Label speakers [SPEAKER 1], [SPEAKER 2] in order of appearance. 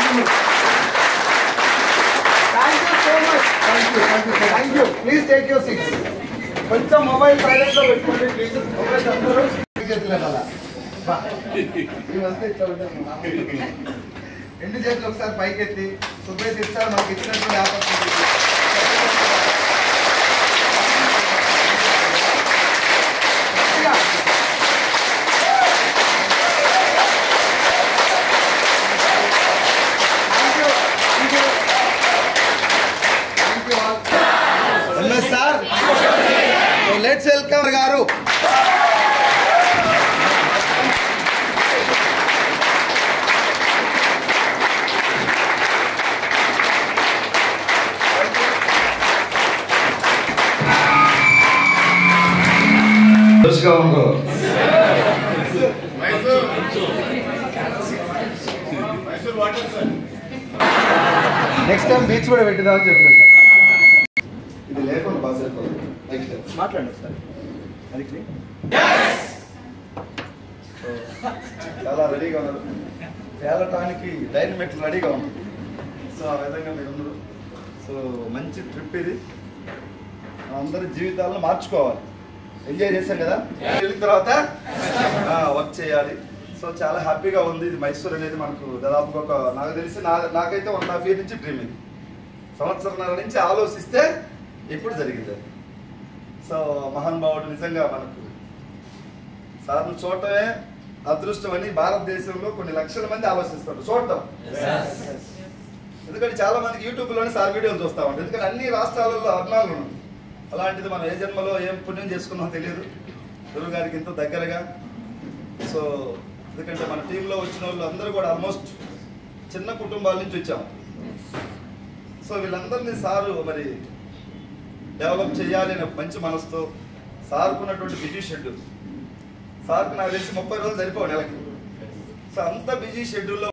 [SPEAKER 1] so much. Thank you. Please take your seats. కొంచెం mobile silent లో పెట్టుకోండి please. Mobile అందరూ చేతులు అలా రెండు చేతులు ఒకసారి పైకెత్తి సుబ్బయ్య ఇస్తారు మనకి ఇచ్చినటువంటి ఆపర్చునిటీ. సార్ లెట్స్ వెల్కమ్ గారు. నెక్స్ట్ టైం బీచ్ కూడా పెట్టిదామని చెప్పినారు సార్. ఇది లేకుండా బాగా నెక్స్ట్ మాట్లాడండి సార్. అది చాలా రెడీగా ఉన్నారు, తేలటానికి డైనమెట్లు రెడీగా ఉంది. సో ఆ విధంగా మీరు ఉన్నారు. సో మంచి ట్రిప్ ఇది, అందరి జీవితాలను మార్చుకోవాలి. ఎంజాయ్ చేశాం కదా, వెళ్ళిన తర్వాత వర్క్ చేయాలి. సో చాలా హ్యాపీగా ఉంది. ఇది మైసూర్ అనేది మనకు దాదాపుగా ఒక నాకు తెలిసి నాకైతే 1.5 year నుంచి డ్రీమింగ్, సంవత్సరంన్నర నుంచి ఆలోచిస్తే ఎప్పుడు జరిగింది. సో మహానుభావుడు నిజంగా మనకు సార్ను చూడటమే అదృష్టం అని భారతదేశంలో కొన్ని లక్షల మంది ఆలోచిస్తారు చూడటం. ఎందుకంటే చాలా మందికి యూట్యూబ్లోనే సార్ వీడియోలు చూస్తూ ఉంటారు. ఎందుకంటే అన్ని రాష్ట్రాలలో అభిమానులు ఉన్నాయి. అలాంటిది మనం ఏ జన్మలో ఏం పుణ్యం చేసుకున్నామో తెలియదు, గురువు గారికి ఎంతో దగ్గరగా. సో ఎందుకంటే మన టీంలో వచ్చిన వాళ్ళు అందరూ కూడా ఆల్మోస్ట్ చిన్న కుటుంబాల నుంచి వచ్చాము. సో వీళ్ళందరినీ సారు మరి డెవలప్ చేయాలి అనే మంచి మనసుతో, సార్కున్నటువంటి బిజీ షెడ్యూల్, సార్కు నాకు తెలిసి 30 రోజులు సరిపోవు నెలకి. సో అంత బిజీ షెడ్యూల్లో